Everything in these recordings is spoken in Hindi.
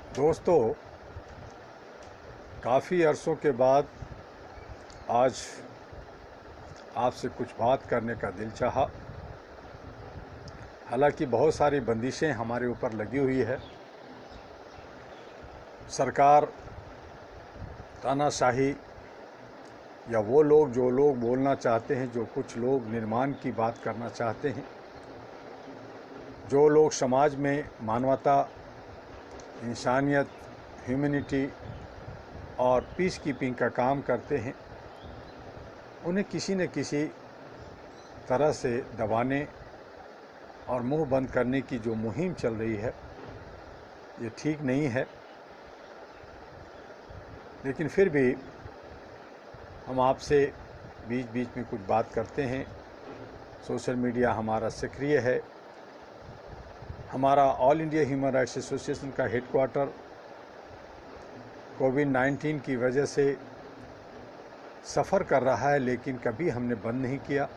दोस्तों, काफ़ी अरसों के बाद आज आपसे कुछ बात करने का दिल चाहा। हालांकि बहुत सारी बंदिशें हमारे ऊपर लगी हुई है। सरकार, तानाशाही या वो लोग जो लोग बोलना चाहते हैं, जो कुछ लोग निर्माण की बात करना चाहते हैं, जो लोग समाज में मानवता, इंसानियत, ह्यूमैनिटी और पीस कीपिंग का काम करते हैं, उन्हें किसी न किसी तरह से दबाने और मुंह बंद करने की जो मुहिम चल रही है, ये ठीक नहीं है। लेकिन फिर भी हम आपसे बीच बीच में कुछ बात करते हैं। सोशल मीडिया हमारा सक्रिय है। हमारा all India human rights association का हेडक्वार्टर कोविड-19 की वजह से सफ़र कर रहा है, लेकिन कभी हमने बंद नहीं किया।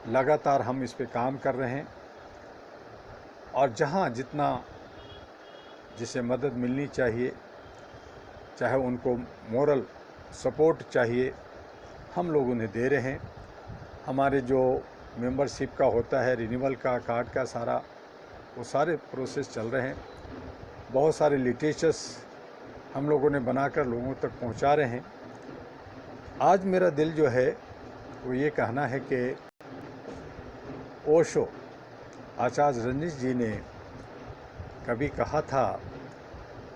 लगातार हम इस पे काम कर रहे हैं और जहाँ जितना जिसे मदद मिलनी चाहिए, चाहे उनको मोरल सपोर्ट चाहिए, हम लोग उन्हें दे रहे हैं। हमारे जो मेंबरशिप का होता है, रिन्यूअल का, कार्ड का, वो सारे प्रोसेस चल रहे हैं। बहुत सारे लिटरेचर्स हम लोगों ने बनाकर लोगों तक पहुंचा रहे हैं। आज मेरा दिल जो है वो ये कहना है कि ओशो, आचार्य रजनीश जी ने कभी कहा था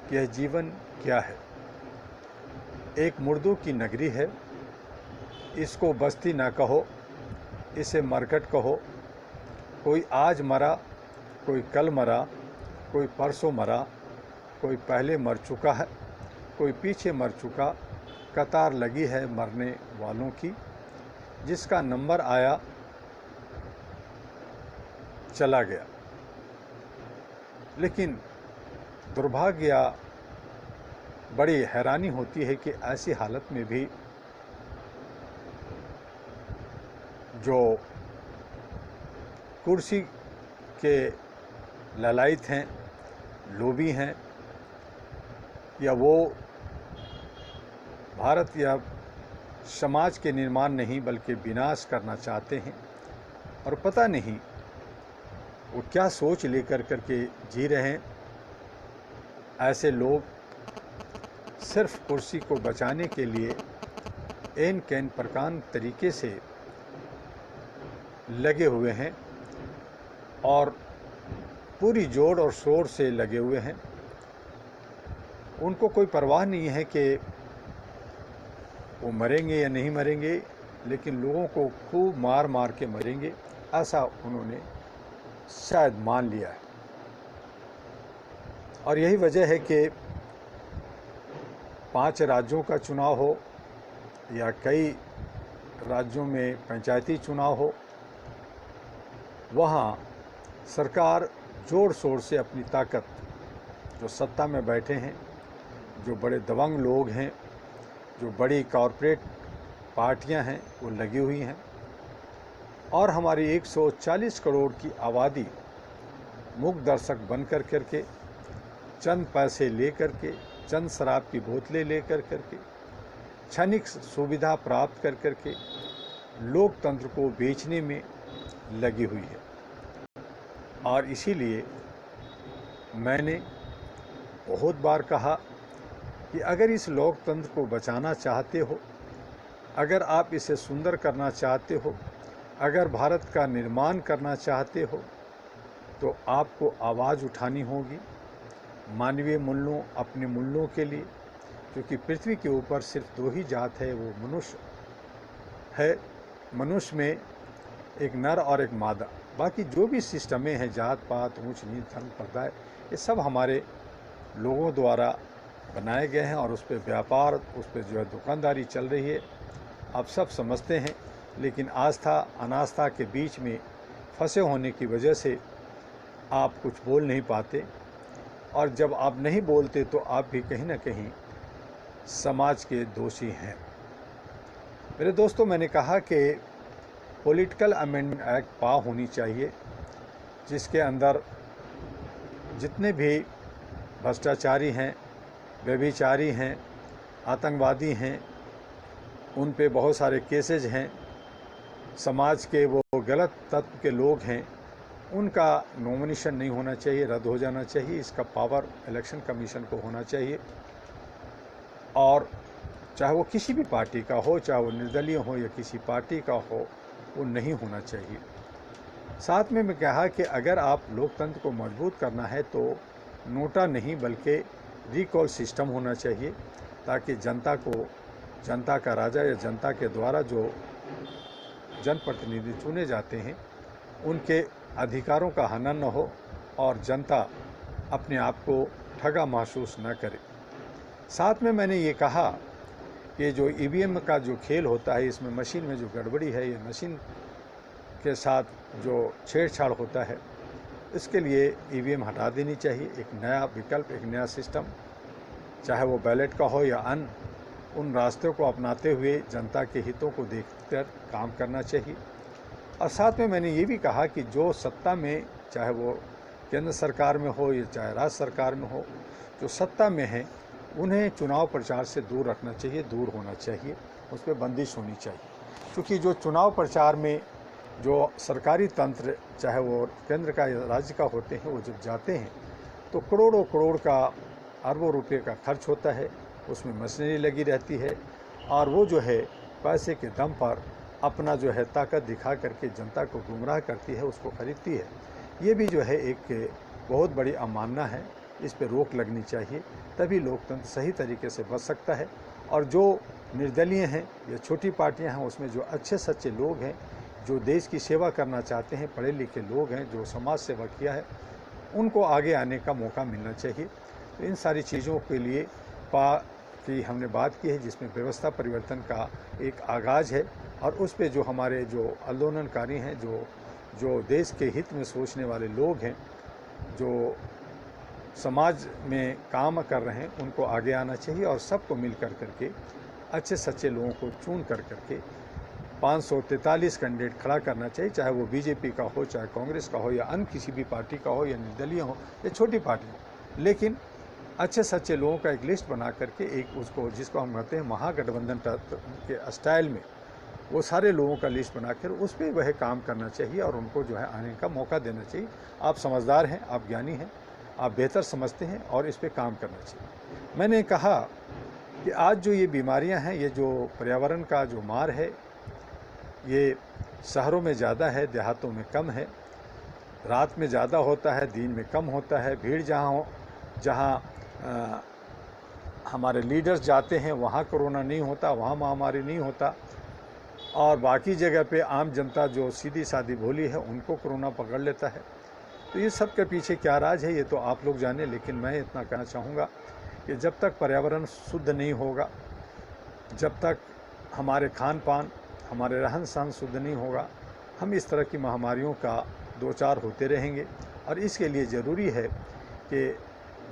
कि यह जीवन क्या है। एक मुर्दों की नगरी है, इसको बस्ती ना कहो, इसे मरकट कहो। कोई आज मरा, कोई कल मरा, कोई परसों मरा, कोई पहले मर चुका है, कोई पीछे मर चुका। कतार लगी है मरने वालों की, जिसका नंबर आया चला गया। लेकिन दुर्भाग्य या बड़ी हैरानी होती है कि ऐसी हालत में भी जो कुर्सी के ललायत हैं, लोभी हैं, या वो भारत या समाज के निर्माण नहीं बल्कि विनाश करना चाहते हैं, और पता नहीं वो क्या सोच लेकर करके जी रहे हैं। ऐसे लोग सिर्फ कुर्सी को बचाने के लिए एन कैन प्रकार तरीके से लगे हुए हैं और पूरी जोड़ और शोर से लगे हुए हैं। उनको कोई परवाह नहीं है कि वो मरेंगे या नहीं मरेंगे, लेकिन लोगों को खूब मार मार के मरेंगे, ऐसा उन्होंने शायद मान लिया है। और यही वजह है कि 5 राज्यों का चुनाव हो या कई राज्यों में पंचायती चुनाव हो, वहाँ सरकार जोर शोर से अपनी ताकत, जो सत्ता में बैठे हैं, जो बड़े दबंग लोग हैं, जो बड़ी कॉरपोरेट पार्टियां हैं, वो लगी हुई हैं। और हमारी 140 करोड़ की आबादी मूक दर्शक बन कर करके, चंद पैसे ले करके, चंद शराब की बोतलें ले कर करके, क्षणिक सुविधा प्राप्त कर करके लोकतंत्र को बेचने में लगी हुई है। और इसीलिए मैंने बहुत बार कहा कि अगर इस लोकतंत्र को बचाना चाहते हो, अगर आप इसे सुंदर करना चाहते हो, अगर भारत का निर्माण करना चाहते हो, तो आपको आवाज़ उठानी होगी मानवीय मूल्यों, अपने मूल्यों के लिए। क्योंकि पृथ्वी के ऊपर सिर्फ 2 ही जात है, वो मनुष्य है। मनुष्य में एक नर और एक मादा। बाकी जो भी सिस्टमें हैं, जात पात, ऊंच नीच, धर्म, पर्दा, ये सब हमारे लोगों द्वारा बनाए गए हैं और उस पर व्यापार, उस पर जो है दुकानदारी चल रही है, आप सब समझते हैं। लेकिन आस्था अनास्था के बीच में फंसे होने की वजह से आप कुछ बोल नहीं पाते, और जब आप नहीं बोलते तो आप भी कहीं ना कहीं समाज के दोषी हैं। मेरे दोस्तों, मैंने कहा कि पॉलिटिकल अमेंडमेंट एक्ट होनी चाहिए, जिसके अंदर जितने भी भ्रष्टाचारी हैं, व्यभिचारी हैं, आतंकवादी हैं, उन पे बहुत सारे केसेज हैं, समाज के वो गलत तत्व के लोग हैं, उनका नॉमिनेशन नहीं होना चाहिए, रद्द हो जाना चाहिए। इसका पावर इलेक्शन कमीशन को होना चाहिए और चाहे वो किसी भी पार्टी का हो, चाहे वो निर्दलीय हो या किसी पार्टी का हो, वो नहीं होना चाहिए। साथ में मैं कहा कि अगर आप लोकतंत्र को मजबूत करना है तो नोटा नहीं बल्कि रिकॉल सिस्टम होना चाहिए, ताकि जनता को, जनता का राजा या जनता के द्वारा जो जनप्रतिनिधि चुने जाते हैं उनके अधिकारों का हनन न हो और जनता अपने आप को ठगा महसूस न करे। साथ में मैंने ये कहा कि जो ईवीएम का जो खेल होता है, इसमें मशीन में जो गड़बड़ी है, ये मशीन के साथ जो छेड़छाड़ होता है, इसके लिए ईवीएम हटा देनी चाहिए। एक नया विकल्प, एक नया सिस्टम, चाहे वो बैलेट का हो या अन्य, उन रास्तों को अपनाते हुए जनता के हितों को देखकर काम करना चाहिए। और साथ में मैंने ये भी कहा कि जो सत्ता में, चाहे वो केंद्र सरकार में हो या चाहे राज्य सरकार में हो, जो सत्ता में है उन्हें चुनाव प्रचार से दूर रखना चाहिए, दूर होना चाहिए, उस पर बंदिश होनी चाहिए। क्योंकि जो चुनाव प्रचार में जो सरकारी तंत्र, चाहे वो केंद्र का या राज्य का होते हैं, वो जब जाते हैं तो करोड़ों करोड़ का, अरबों रुपये का खर्च होता है, उसमें मशीनरी लगी रहती है और वो जो है पैसे के दम पर अपना जो है ताकत दिखा करके जनता को गुमराह करती है, उसको खरीदती है। ये भी जो है एक बहुत बड़ी अवमानना है, इस पे रोक लगनी चाहिए, तभी लोकतंत्र सही तरीके से बच सकता है। और जो निर्दलीय हैं या छोटी पार्टियां हैं, उसमें जो अच्छे सच्चे लोग हैं, जो देश की सेवा करना चाहते हैं, पढ़े लिखे लोग हैं, जो समाज सेवा किया है, उनको आगे आने का मौका मिलना चाहिए। तो इन सारी चीज़ों के लिए की हमने बात की है, जिसमें व्यवस्था परिवर्तन का एक आगाज़ है और उस पे जो हमारे जो आंदोलनकारी हैं, जो देश के हित में सोचने वाले लोग हैं, जो समाज में काम कर रहे हैं, उनको आगे आना चाहिए और सबको मिल कर करके अच्छे सच्चे लोगों को चुन कर करके 543 कैंडिडेट खड़ा करना चाहिए, चाहे वो बीजेपी का हो, चाहे कांग्रेस का हो या अन्य किसी भी पार्टी का हो या निर्दलीय हो या छोटी पार्टी हो, लेकिन अच्छे सच्चे लोगों का एक लिस्ट बना करके एक उसको, जिसको हम कहते हैं महागठबंधन के स्टाइल में, वो सारे लोगों का लिस्ट बनाकर उस पर वह काम करना चाहिए और उनको जो है आने का मौका देना चाहिए। आप समझदार हैं, आप ज्ञानी हैं, आप बेहतर समझते हैं और इस पर काम करना चाहिए। मैंने कहा कि आज जो ये बीमारियां हैं, ये जो पर्यावरण का जो मार है, ये शहरों में ज़्यादा है, देहातों में कम है। रात में ज़्यादा होता है, दिन में कम होता है। भीड़ जहाँ हमारे लीडर्स जाते हैं वहाँ कोरोना नहीं होता, वहाँ महामारी नहीं होता, और बाकी जगह पे आम जनता जो सीधी सादी भोली है उनको कोरोना पकड़ लेता है। तो ये सब के पीछे क्या राज है, ये तो आप लोग जाने, लेकिन मैं इतना कहना चाहूँगा कि जब तक पर्यावरण शुद्ध नहीं होगा, जब तक हमारे खान पान, हमारे रहन सहन शुद्ध नहीं होगा, हम इस तरह की महामारियों का दो चार होते रहेंगे। और इसके लिए ज़रूरी है कि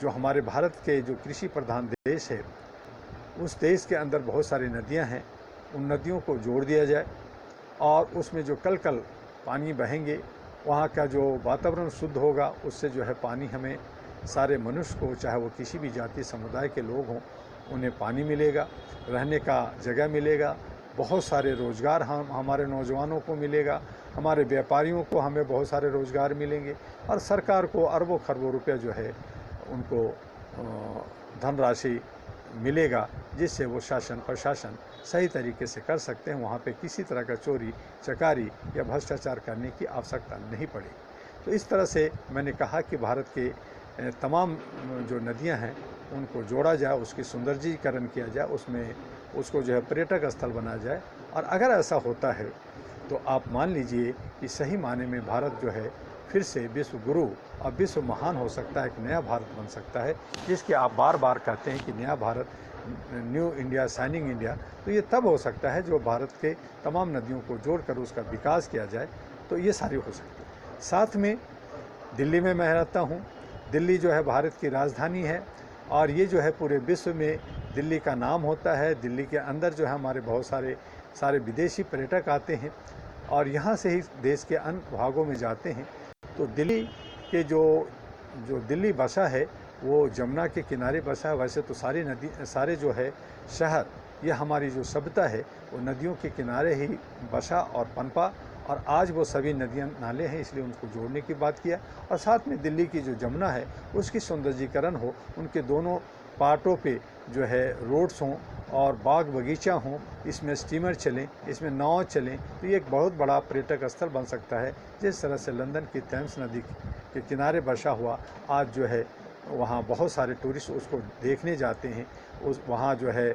जो हमारे भारत के जो कृषि प्रधान देश है, उस देश के अंदर बहुत सारी नदियां हैं, उन नदियों को जोड़ दिया जाए और उसमें जो कल पानी बहेंगे, वहाँ का जो वातावरण शुद्ध होगा, उससे जो है पानी हमें सारे मनुष्य को, चाहे वो किसी भी जाति समुदाय के लोग हों, उन्हें पानी मिलेगा, रहने का जगह मिलेगा, बहुत सारे रोज़गार हमारे नौजवानों को मिलेगा, हमारे व्यापारियों को हमें बहुत सारे रोज़गार मिलेंगे और सरकार को अरबों खरबों रुपये जो है उनको धनराशि मिलेगा, जिससे वो शासन प्रशासन सही तरीके से कर सकते हैं। वहाँ पे किसी तरह का चोरी चकारी या भ्रष्टाचार करने की आवश्यकता नहीं पड़ेगी। तो इस तरह से मैंने कहा कि भारत के तमाम जो नदियाँ हैं उनको जोड़ा जाए, उसकी सौंदर्यीकरण किया जाए, उसमें उसको जो है पर्यटक स्थल बनाया जाए। और अगर ऐसा होता है तो आप मान लीजिए कि सही माने में भारत जो है फिर से विश्व गुरु और विश्व महान हो सकता है, एक नया भारत बन सकता है, जिसके आप बार बार कहते हैं कि नया Bharat, new India, shining India. तो ये तब हो सकता है जो भारत के तमाम नदियों को जोड़कर उसका विकास किया जाए, तो ये सारी हो सकती है। साथ में दिल्ली में मैं रहता हूँ, दिल्ली जो है भारत की राजधानी है और ये जो है पूरे विश्व में दिल्ली का नाम होता है। दिल्ली के अंदर जो है हमारे बहुत सारे विदेशी पर्यटक आते हैं और यहाँ से ही देश के अन्य भागों में जाते हैं। तो दिल्ली के जो दिल्ली भाषा है वो जमुना के किनारे बसा है। वैसे तो सारी नदी, सारे जो है शहर, ये हमारी जो सभ्यता है वो नदियों के किनारे ही बसा और पनपा, और आज वो सभी नदियाँ नाले हैं, इसलिए उनको जोड़ने की बात किया। और साथ में दिल्ली की जो जमुना है उसकी सौंदर्यीकरण हो, उनके दोनों पार्टों पे जो है रोड्स हों और बाग बगीचा हों, इसमें स्टीमर चलें, इसमें नाव चलें, तो ये एक बहुत बड़ा पर्यटक स्थल बन सकता है। जिस तरह से लंदन की थेम्स नदी के किनारे बसा हुआ आज जो है वहाँ बहुत सारे टूरिस्ट उसको देखने जाते हैं, उस वहाँ जो है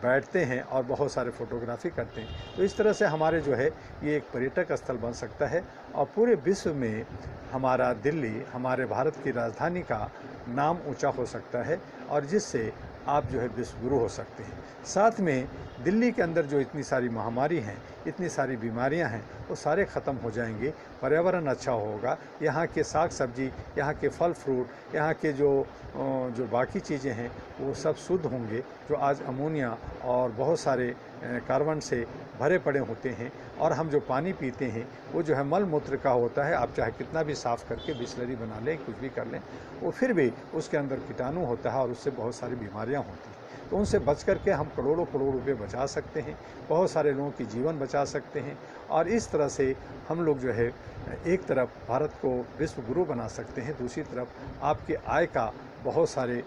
बैठते हैं और बहुत सारे फ़ोटोग्राफी करते हैं। तो इस तरह से हमारे जो है ये एक पर्यटक स्थल बन सकता है और पूरे विश्व में हमारा दिल्ली, हमारे भारत की राजधानी का नाम ऊंचा हो सकता है, और जिससे आप जो है विश्व गुरु हो सकते हैं। साथ में दिल्ली के अंदर जो इतनी सारी महामारी हैं, इतनी सारी बीमारियां हैं, वो सारे ख़त्म हो जाएंगे, पर्यावरण अच्छा होगा, यहाँ के साग सब्जी, यहाँ के फल फ्रूट, यहाँ के जो बाकी चीज़ें हैं वो सब शुद्ध होंगे। जो आज अमोनिया और बहुत सारे कार्बन से भरे पड़े होते हैं, और हम जो पानी पीते हैं वो जो है मल मूत्र का होता है। आप चाहे कितना भी साफ़ करके बिस्लरी बना लें, कुछ भी कर लें, वो फिर भी उसके अंदर कीटाणु होता है और उससे बहुत सारी बीमारियां होती हैं। तो उनसे बच करके हम करोड़ों करोड़ रुपए बचा सकते हैं, बहुत सारे लोगों की जीवन बचा सकते हैं, और इस तरह से हम लोग जो है एक तरफ भारत को विश्व गुरु बना सकते हैं, दूसरी तरफ आपके आय का बहुत सारे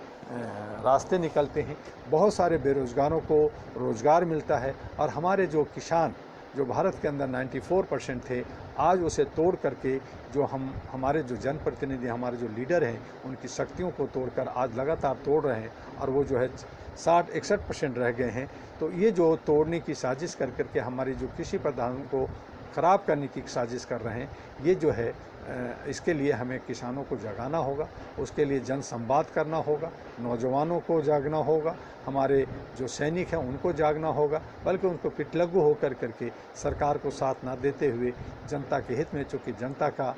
रास्ते निकलते हैं, बहुत सारे बेरोज़गारों को रोज़गार मिलता है, और हमारे जो किसान जो भारत के अंदर 94% थे, आज उसे तोड़ करके जो हमारे जो जनप्रतिनिधि, हमारे जो लीडर हैं, उनकी शक्तियों को तोड़कर आज लगातार तोड़ रहे हैं, और वो जो है 60-61% रह गए हैं। तो ये जो तोड़ने की साजिश कर करके हमारी जो कृषि प्रधान को ख़राब करने की साजिश कर रहे हैं, ये जो है इसके लिए हमें किसानों को जगाना होगा, उसके लिए जन संवाद करना होगा, नौजवानों को जागना होगा, हमारे जो सैनिक हैं उनको जागना होगा, बल्कि उनको पिटलग्गू होकर करके सरकार को साथ ना देते हुए जनता के हित में, चूँकि जनता का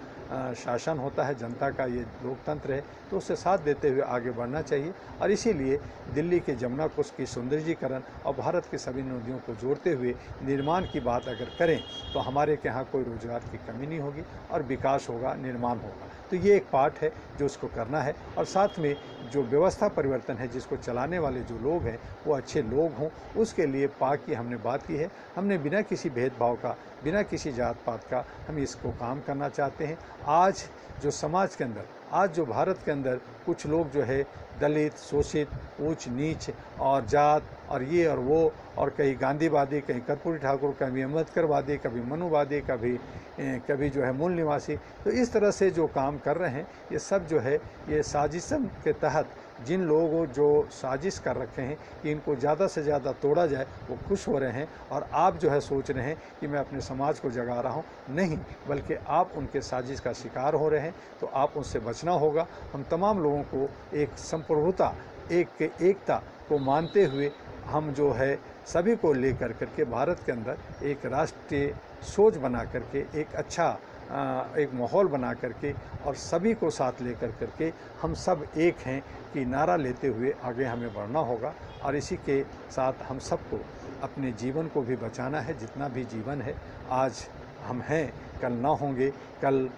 शासन होता है, जनता का ये लोकतंत्र है, तो उससे साथ देते हुए आगे बढ़ना चाहिए। और इसीलिए दिल्ली के जमुना कोस की सौंदर्यीकरण और भारत के सभी नदियों को जोड़ते हुए निर्माण की बात अगर करें तो हमारे के यहाँ कोई रोजगार की कमी नहीं होगी और विकास होगा, निर्माण होगा। तो ये एक पार्ट है जो उसको करना है, और साथ में जो व्यवस्था परिवर्तन है, जिसको चलाने वाले जो लोग हैं वो अच्छे लोग हों, उसके लिए पाक की हमने बात की है। हमने बिना किसी भेदभाव का, बिना किसी जात पात का हम इसको काम करना चाहते हैं। आज जो समाज के अंदर, आज जो भारत के अंदर कुछ लोग जो है दलित, शोषित, ऊंच नीच और जात और ये और वो, और कहीं गांधीवादी, कहीं कर्पूरी ठाकुर, कभी अम्बेडकरवादी, कभी मनुवादी, कभी जो है मूल निवासी, तो इस तरह से जो काम कर रहे हैं, ये सब जो है ये साजिशन के तहत जिन लोगों जो साजिश कर रखे हैं कि इनको ज़्यादा से ज़्यादा तोड़ा जाए, वो खुश हो रहे हैं। और आप जो है सोच रहे हैं कि मैं अपने समाज को जगा रहा हूँ, नहीं, बल्कि आप उनके साजिश का शिकार हो रहे हैं। तो आप उनसे बचना होगा। हम तमाम लोगों को एक संप्रभुता, एकता को मानते हुए हम जो है सभी को लेकर करके भारत के अंदर एक राष्ट्रीय सोच बना करके, एक अच्छा एक माहौल बना करके और सभी को साथ लेकर करके हम सब एक हैं कि नारा लेते हुए आगे हमें बढ़ना होगा। और इसी के साथ हम सबको अपने जीवन को भी बचाना है। जितना भी जीवन है, आज हम हैं, कल ना होंगे, कल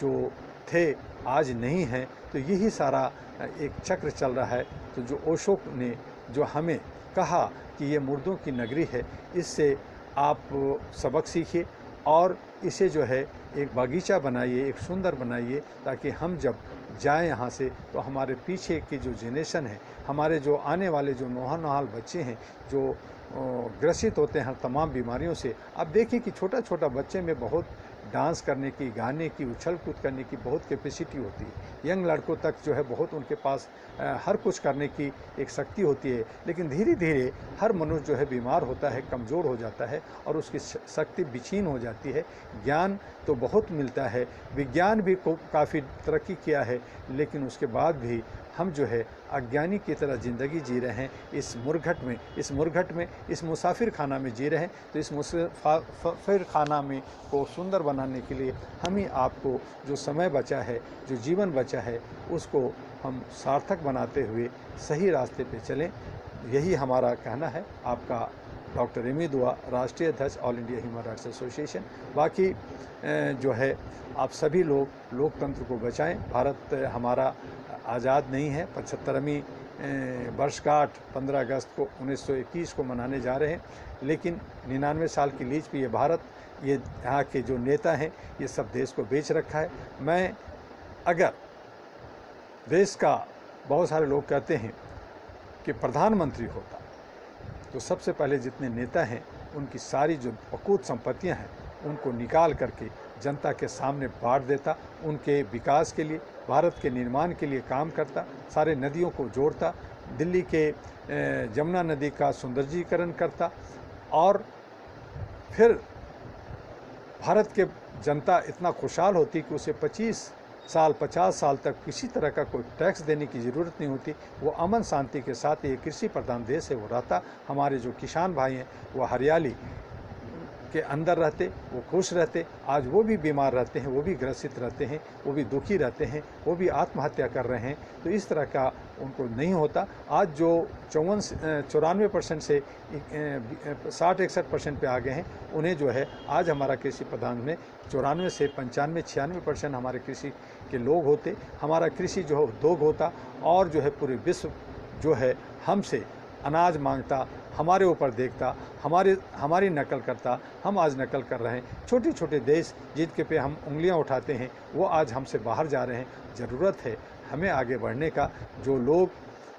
जो थे आज नहीं हैं, तो यही सारा एक चक्र चल रहा है। तो जो ओशो ने जो हमें कहा कि ये मुर्दों की नगरी है, इससे आप सबक सीखिए और इसे जो है एक बागीचा बनाइए, एक सुंदर बनाइए, ताकि हम जब जाएं यहाँ से तो हमारे पीछे की जो जनरेशन है, हमारे जो आने वाले जो नौहाल बच्चे हैं, जो ग्रसित होते हैं तमाम बीमारियों से। आप देखिए कि छोटा छोटा बच्चे में बहुत डांस करने की, गाने की, उछल कूद करने की बहुत कैपेसिटी होती है। यंग लड़कों तक जो है बहुत उनके पास हर कुछ करने की एक शक्ति होती है, लेकिन धीरे धीरे हर मनुष्य जो है बीमार होता है, कमज़ोर हो जाता है और उसकी शक्ति विक्षीण हो जाती है। ज्ञान तो बहुत मिलता है, विज्ञान भी काफ़ी तरक्की किया है, लेकिन उसके बाद भी हम जो है अज्ञानी की तरह ज़िंदगी जी रहे हैं। इस मुरघट में, इस मुसाफिर खाना में जी रहे हैं। तो इस मुसाफिर खाना में को सुंदर बनाने के लिए हम ही आपको जो समय बचा है, जो जीवन बचा है, उसको हम सार्थक बनाते हुए सही रास्ते पे चलें, यही हमारा कहना है। आपका डॉक्टर एमी दुआ, राष्ट्रीय अध्यक्ष all India human rights association. बाकी जो है आप सभी लोग लोकतंत्र को बचाएं। भारत हमारा आज़ाद नहीं है। 75वीं वर्षगांठ 15 अगस्त को 1921 को मनाने जा रहे हैं, लेकिन 99 साल की लीज पे ये भारत, ये यहाँ के जो नेता हैं, ये सब देश को बेच रखा है। मैं अगर देश का, बहुत सारे लोग कहते हैं कि प्रधानमंत्री होता तो सबसे पहले जितने नेता हैं उनकी सारी जो अकूत संपत्तियां हैं उनको निकाल करके जनता के सामने बांट देता, उनके विकास के लिए, भारत के निर्माण के लिए काम करता, सारे नदियों को जोड़ता, दिल्ली के जमुना नदी का सौंदर्यीकरण करता, और फिर भारत के जनता इतना खुशहाल होती कि उसे 50 साल तक किसी तरह का कोई टैक्स देने की ज़रूरत नहीं होती। वो अमन शांति के साथ, ये कृषि प्रधान देश है, वो रहता। हमारे जो किसान भाई हैं वो हरियाली के अंदर रहते, वो खुश रहते। आज वो भी बीमार रहते हैं, वो भी ग्रसित रहते हैं, वो भी दुखी रहते हैं, वो भी आत्महत्या कर रहे हैं। तो इस तरह का उनको नहीं होता। आज जो 94% से 60-61% पे आ गए हैं, उन्हें जो है आज हमारा कृषि प्रधान में 94 से 95-96% हमारे कृषि के लोग होते। हमारा कृषि जो है उद्योग होता, और जो है पूरे विश्व जो है हमसे अनाज मांगता, हमारे ऊपर देखता, हमारी नकल करता। हम आज नकल कर रहे हैं। छोटे छोटे देश जिनके पे हम उंगलियां उठाते हैं वो आज हमसे बाहर जा रहे हैं। ज़रूरत है हमें आगे बढ़ने का। जो लोग,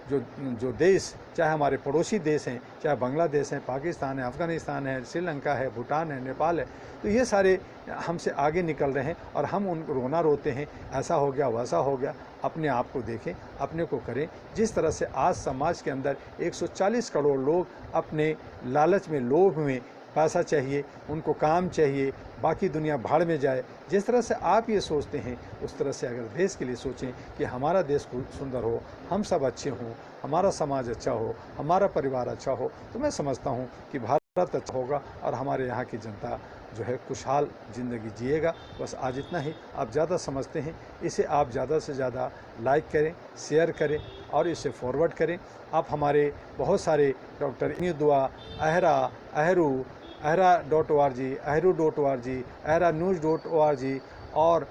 जो देश, चाहे हमारे पड़ोसी देश हैं, चाहे बांग्लादेश है, पाकिस्तान है, अफ़गानिस्तान है, श्रीलंका है, भूटान है, नेपाल है, तो ये सारे हमसे आगे निकल रहे हैं और हम उनको रोना रोते हैं, ऐसा हो गया, वैसा हो गया। अपने आप को देखें, अपने को करें। जिस तरह से आज समाज के अंदर 140 करोड़ लोग अपने लालच में, लोभ में, पैसा चाहिए, उनको काम चाहिए, बाकी दुनिया भाड़ में जाए, जिस तरह से आप ये सोचते हैं, उस तरह से अगर देश के लिए सोचें कि हमारा देश सुंदर हो, हम सब अच्छे हों, हमारा समाज अच्छा हो, हमारा परिवार अच्छा हो, तो मैं समझता हूँ कि भारत अच्छा होगा और हमारे यहाँ की जनता जो है खुशहाल ज़िंदगी जिएगा। बस आज इतना ही। आप ज़्यादा समझते हैं, इसे आप ज़्यादा से ज़्यादा लाइक करें, शेयर करें और इसे फॉरवर्ड करें। आप हमारे बहुत सारे डॉक्टर दुआ, अहरा, अहरू, ahra.org, ahru.org, ahranews.org और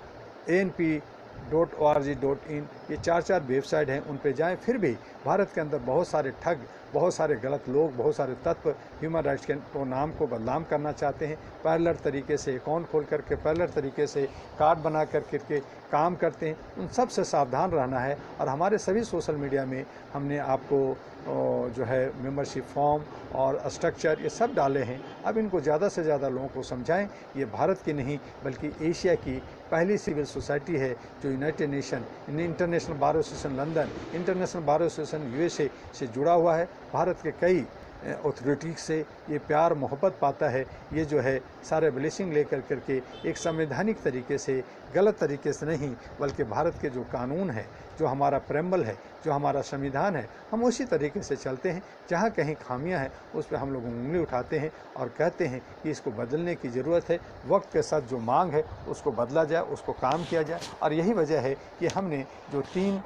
anp.org.in, ये 4 वेबसाइट हैं, उन पे जाएं। फिर भी भारत के अंदर बहुत सारे ठग, बहुत सारे गलत लोग, बहुत सारे तत्व ह्यूमन राइट्स के नाम को बदनाम करना चाहते हैं। पैरेलल तरीके से अकाउंट खोल करके, पैरेलल तरीके से कार्ड बना करके काम करते हैं। उन सब से सावधान रहना है। और हमारे सभी सोशल मीडिया में हमने आपको जो है मेंबरशिप फॉर्म और स्ट्रक्चर ये सब डाले हैं। अब इनको ज़्यादा से ज़्यादा लोगों को समझाएं। ये भारत की नहीं बल्कि एशिया की पहली सिविल सोसाइटी है जो United nation, international bar association London, international bar association USA से जुड़ा हुआ है। भारत के कई अथॉरिटी से ये प्यार मोहब्बत पाता है। ये जो है सारे ब्लेसिंग लेकर करके एक संवैधानिक तरीके से, गलत तरीके से नहीं, बल्कि भारत के जो कानून है, जो हमारा प्रेम्बल है, जो हमारा संविधान है, हम उसी तरीके से चलते हैं। जहाँ कहीं खामियां हैं उस पर हम लोग उंगली उठाते हैं और कहते हैं कि इसको बदलने की ज़रूरत है। वक्त के साथ जो मांग है उसको बदला जाए, उसको काम किया जाए। और यही वजह है कि हमने जो 3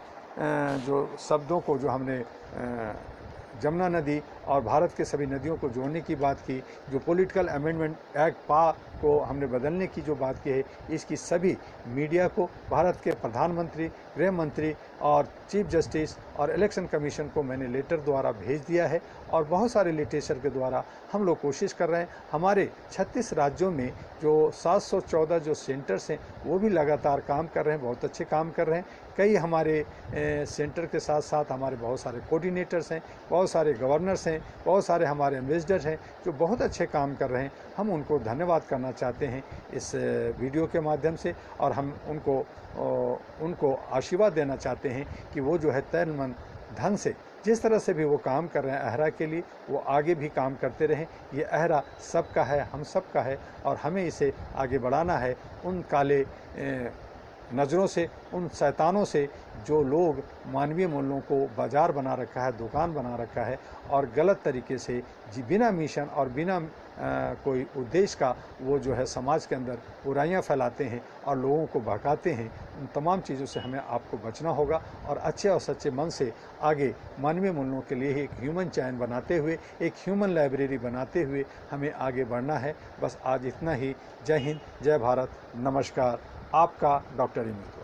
जो शब्दों को, जो हमने जमुना नदी और भारत के सभी नदियों को जोड़ने की बात की, जो पॉलिटिकल अमेंडमेंट एक्ट पा को हमने बदलने की जो बात की है, इसकी सभी मीडिया को, भारत के प्रधानमंत्री, गृह मंत्री और चीफ जस्टिस और इलेक्शन कमीशन को मैंने लेटर द्वारा भेज दिया है। और बहुत सारे लिटरेचर के द्वारा हम लोग कोशिश कर रहे हैं। हमारे 36 राज्यों में जो 714 जो सेंटर्स हैं वो भी लगातार काम कर रहे हैं, बहुत अच्छे काम कर रहे हैं। कई हमारे सेंटर के साथ साथ हमारे बहुत सारे कोऑर्डिनेटर्स हैं, बहुत सारे गवर्नर्स हैं, बहुत सारे हमारे एम्बेसडर हैं जो बहुत अच्छे काम कर रहे हैं। हम उनको धन्यवाद करना चाहते हैं इस वीडियो के माध्यम से, और हम उनको आशीर्वाद देना चाहते हैं कि वो जो है तन मन धन से जिस तरह से भी वो काम कर रहे हैं अहरा के लिए, वो आगे भी काम करते रहें। ये अहरा सबका है, हम सबका है, और हमें इसे आगे बढ़ाना है उन काले नज़रों से, उन शैतानों से जो लोग मानवीय मूल्यों को बाज़ार बना रखा है, दुकान बना रखा है, और गलत तरीके से बिना मिशन और बिना कोई उद्देश्य का वो जो है समाज के अंदर बुराइयां फैलाते हैं और लोगों को भड़काते हैं। उन तमाम चीज़ों से हमें आपको बचना होगा और अच्छे और सच्चे मन से आगे मानवीय मूल्यों के लिए एक ह्यूमन चैन बनाते हुए, एक ह्यूमन लाइब्रेरी बनाते हुए हमें आगे बढ़ना है। बस आज इतना ही। जय हिंद, जय भारत, नमस्कार। आपका डॉक्टर इमरान।